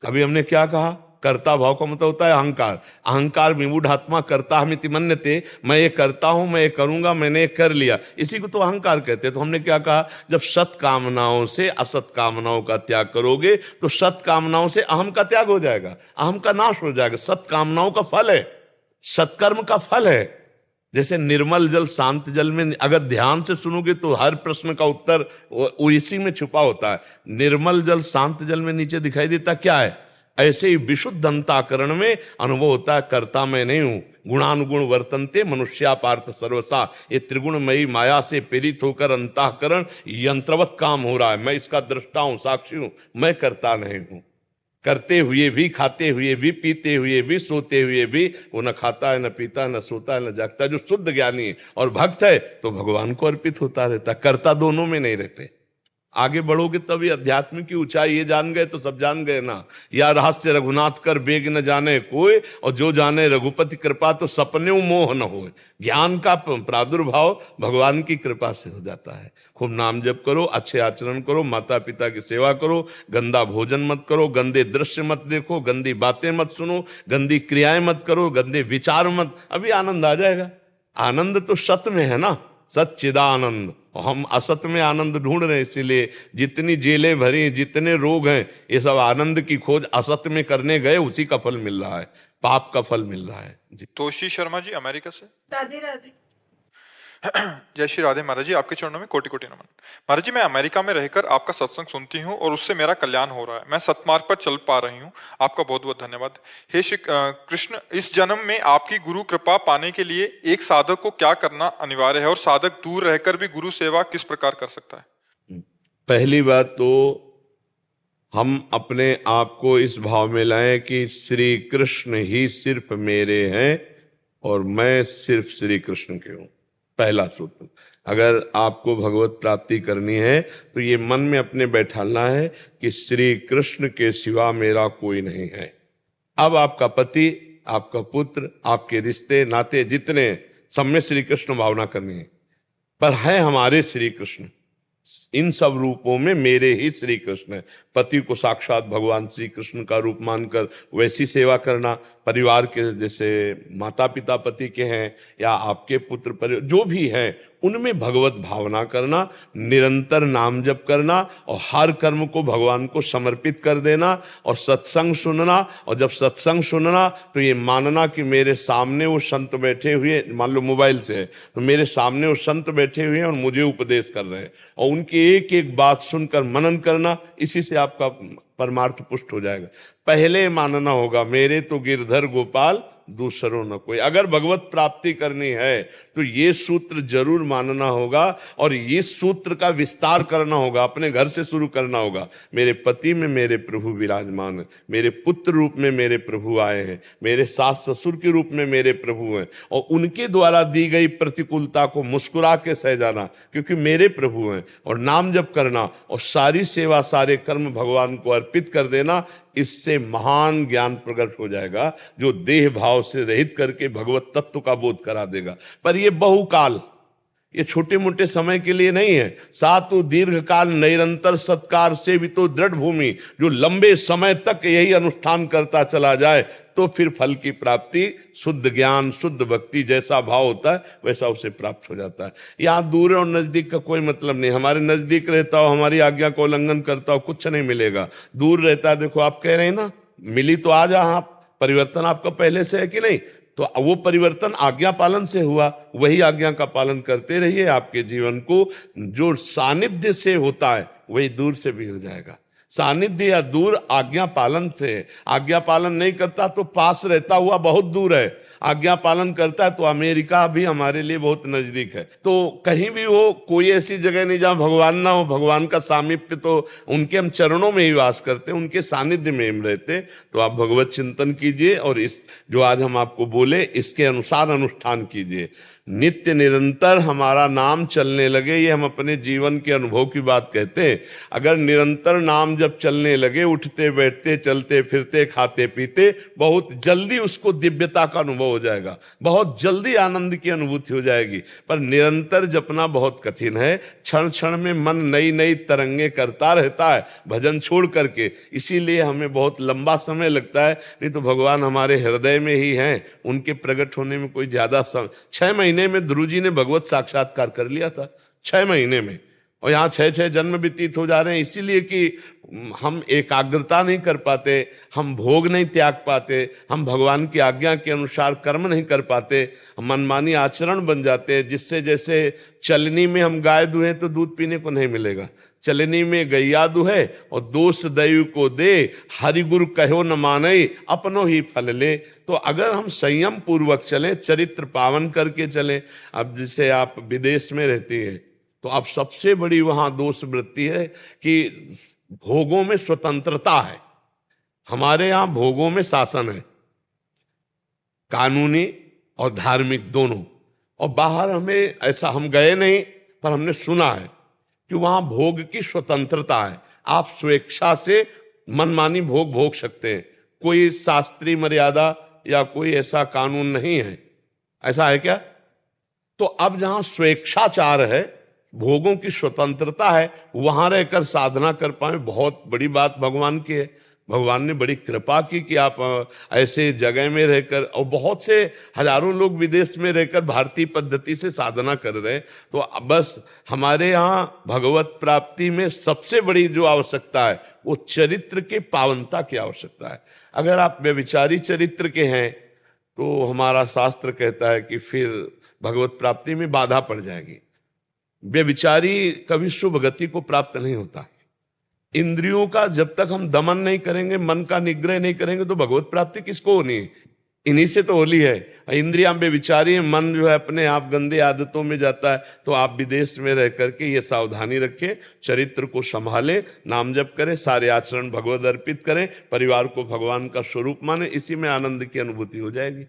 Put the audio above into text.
अभी हमने क्या कहा, कर्ता भाव का मतलब होता है अहंकार। अहंकार विमूढ़ात्मा कर्ता हमिति मन्यते, मैं ये करता हूं, मैं ये करूंगा, मैंने ये कर लिया, इसी को तो अहंकार कहते हैं। तो हमने क्या कहा, जब सत कामनाओं से असत कामनाओं का त्याग करोगे तो सत कामनाओं से अहम का त्याग हो जाएगा, अहम का नाश हो जाएगा। सत कामनाओं का फल है, सत्कर्म का फल है। जैसे निर्मल जल शांत जल में अगर ध्यान से सुनोगे तो हर प्रश्न का उत्तर वो इसी में छुपा होता है। निर्मल जल शांत जल में नीचे दिखाई देता क्या है, ऐसे ही विशुद्ध अंतःकरण में अनुभव होता है, करता मैं नहीं हूं। गुणानुगुण वर्तनते मनुष्या पार्थ सर्वसा, ये त्रिगुणमयी माया से प्रेरित होकर अंतःकरण यंत्रवत काम हो रहा है। मैं इसका दृष्टा हूं, साक्षी हूं, मैं करता नहीं हूं। करते हुए भी, खाते हुए भी, पीते हुए भी, सोते हुए भी, वो न खाता है, न पीता है, न सोता है, न जागता है। जो शुद्ध ज्ञानी है और भक्त है तो भगवान को अर्पित होता रहता, करता दोनों में नहीं रहते। आगे बढ़ोगे तभी अध्यात्म की ऊंचाई, ये जान गए तो सब जान गए ना। या रहस्य रघुनाथ कर बेग न जाने कोई, और जो जाने रघुपति कृपा तो सपने मोह न हो। ज्ञान का प्रादुर्भाव भगवान की कृपा से हो जाता है। खूब नाम जप करो, अच्छे आचरण करो, माता पिता की सेवा करो, गंदा भोजन मत करो, गंदे दृश्य मत देखो, गंदी बातें मत सुनो, गंदी क्रियाएं मत करो, गंदे विचार मत, अभी आनंद आ जाएगा। आनंद तो सत में है ना, सच्चिदानंद। हम असत में आनंद ढूंढ रहे हैं, इसीलिए जितनी जेलें भरी, जितने रोग हैं, ये सब आनंद की खोज असत में करने गए, उसी का फल मिल रहा है, पाप का फल मिल रहा है जी। तोशी शर्मा जी अमेरिका से। राधे राधे। जय श्री राधे महाराज जी, आपके चरणों में कोटि कोटि नमन। महाराज जी, मैं अमेरिका में रहकर आपका सत्संग सुनती हूँ और उससे मेरा कल्याण हो रहा है। मैं सतमार्ग पर चल पा रही हूँ, आपका बहुत बहुत धन्यवाद। हे श्री कृष्ण, इस जन्म में आपकी गुरु कृपा पाने के लिए एक साधक को क्या करना अनिवार्य है, और साधक दूर रहकर भी गुरु सेवा किस प्रकार कर सकता है? पहली बात तो हम अपने आप को इस भाव में लाएं कि श्री कृष्ण ही सिर्फ मेरे हैं और मैं सिर्फ श्री कृष्ण के हूं। पहला सूत्र, अगर आपको भगवत प्राप्ति करनी है तो ये मन में अपने बैठाना है कि श्री कृष्ण के सिवा मेरा कोई नहीं है। अब आपका पति, आपका पुत्र, आपके रिश्ते नाते जितने, सब में श्री कृष्ण भावना करनी है। पर है हमारे श्री कृष्ण, इन सब रूपों में मेरे ही श्री कृष्ण है। पति को साक्षात भगवान श्री कृष्ण का रूप मानकर वैसी सेवा करना, परिवार के जैसे माता पिता पति के हैं या आपके पुत्र परिवार जो भी हैं, उनमें भगवत भावना करना, निरंतर नाम जप करना और हर कर्म को भगवान को समर्पित कर देना और सत्संग सुनना। और जब सत्संग सुनना तो ये मानना कि मेरे सामने वो संत बैठे हुए, मान लो मोबाइल से है तो मेरे सामने वो संत बैठे हुए हैं और मुझे उपदेश कर रहे हैं, और उनकी एक एक बात सुनकर मनन करना, इसी से आपका परमार्थ पुष्ट हो जाएगा। पहले मानना होगा मेरे तो गिरधर गोपाल दूसरों न कोई। अगर भगवत प्राप्ति करनी है तो ये सूत्र जरूर मानना होगा और इस सूत्र का विस्तार करना होगा, अपने घर से शुरू करना होगा। मेरे पति में मेरे प्रभु विराजमान है, मेरे पुत्र रूप में मेरे प्रभु आए हैं, मेरे सास ससुर के रूप में मेरे प्रभु हैं, और उनके द्वारा दी गई प्रतिकूलता को मुस्कुरा के सह जाना क्योंकि मेरे प्रभु हैं, और नाम जप करना और सारी सेवा सारे कर्म भगवान को अर्पित कर देना। इससे महान ज्ञान प्रकट हो जाएगा जो देह भाव से रहित करके भगवत तत्व का बोध करा देगा। पर ये बहुकाल, ये छोटे मोटे समय के लिए नहीं है। सातु दीर्घ काल निरंतर सत्कार से भी तो दृढ़ भूमि, जो लंबे समय तक यही अनुष्ठान करता चला जाए तो फिर फल की प्राप्ति, शुद्ध ज्ञान, शुद्ध भक्ति, जैसा भाव होता है वैसा उसे प्राप्त हो जाता है। यहाँ दूर और नजदीक का कोई मतलब नहीं। हमारे नजदीक रहता हो, हमारी आज्ञा को उल्लंघन करता हो, कुछ नहीं मिलेगा। दूर रहता है, देखो आप कह रहे हैं ना मिली तो आ जा, परिवर्तन आपका पहले से है कि नहीं, तो वो परिवर्तन आज्ञा पालन से हुआ। वही आज्ञा का पालन करते रहिए, आपके जीवन को जो सानिध्य से होता है वही दूर से भी हो जाएगा। सानिध्य या दूर आज्ञा पालन से। आज्ञा पालन नहीं करता तो पास रहता हुआ बहुत दूर है, आज्ञा पालन करता है तो अमेरिका भी हमारे लिए बहुत नजदीक है। तो कहीं भी हो, कोई ऐसी जगह नहीं जहां भगवान ना हो। भगवान का सामीप्य तो उनके हम चरणों में ही वास करते, उनके सानिध्य में हम रहते। तो आप भगवत चिंतन कीजिए और इस जो आज हम आपको बोले इसके अनुसार अनुष्ठान कीजिए। नित्य निरंतर हमारा नाम चलने लगे, ये हम अपने जीवन के अनुभव की बात कहते हैं। अगर निरंतर नाम जब चलने लगे, उठते बैठते चलते फिरते खाते पीते, बहुत जल्दी उसको दिव्यता का अनुभव हो जाएगा, बहुत जल्दी आनंद की अनुभूति हो जाएगी। पर निरंतर जपना बहुत कठिन है। क्षण क्षण में मन नई नई तरंगे करता रहता है भजन छोड़ करके, इसीलिए हमें बहुत लंबा समय लगता है। नहीं तो भगवान हमारे हृदय में ही हैं, उनके प्रकट होने में कोई ज्यादा 6 महीने में ध्रुव जी ने भगवत साक्षात्कार कर लिया था, 6 महीने में। और यहाँ 6 जन्म व्यतीत हो जा रहे हैं, इसीलिए कि हम एकाग्रता नहीं कर पाते, हम भोग नहीं त्याग पाते, हम भगवान की आज्ञा के अनुसार कर्म नहीं कर पाते, हम मनमानी आचरण बन जाते हैं, जिससे जैसे चलनी में हम गाय दुहें तो दूध पीने को नहीं मिलेगा, चलनी में गैया दुहे और दोष दैव को दे, हरि गुरु कहो न माने अपनो ही फल ले। तो अगर हम संयम पूर्वक चलें, चरित्र पावन करके चलें। अब जैसे आप विदेश में रहती हैं तो अब सबसे बड़ी वहां दोष वृत्ति है कि भोगों में स्वतंत्रता है, हमारे यहां भोगों में शासन है, कानूनी और धार्मिक दोनों। और बाहर हमें ऐसा, हम गए नहीं पर हमने सुना है कि वहां भोग की स्वतंत्रता है, आप स्वेच्छा से मनमानी भोग भोग सकते हैं, कोई शास्त्रीय मर्यादा या कोई ऐसा कानून नहीं है। ऐसा है क्या? तो अब जहां स्वेच्छाचार है, भोगों की स्वतंत्रता है, वहां रहकर साधना कर पाए, बहुत बड़ी बात भगवान की है। भगवान ने बड़ी कृपा की कि आप ऐसे जगह में रहकर, और बहुत से हजारों लोग विदेश में रहकर भारतीय पद्धति से साधना कर रहे हैं। तो बस हमारे यहाँ भगवत प्राप्ति में सबसे बड़ी जो आवश्यकता है वो चरित्र के पावनता की आवश्यकता है। अगर आप व्यभिचारी चरित्र के हैं तो हमारा शास्त्र कहता है कि फिर भगवत प्राप्ति में बाधा पड़ जाएगी। व्यभिचारी कभी शुभ गति को प्राप्त नहीं होता। इंद्रियों का जब तक हम दमन नहीं करेंगे, मन का निग्रह नहीं करेंगे, तो भगवत प्राप्ति किसको होनी है? इन्हीं से तो होली है। इंद्रियां बेविचारी, मन जो है अपने आप गंदे आदतों में जाता है। तो आप विदेश में रह करके ये सावधानी रखें, चरित्र को संभालें, नाम जप करें, सारे आचरण भगवत अर्पित करें, परिवार को भगवान का स्वरूप माने, इसी में आनंद की अनुभूति हो जाएगी।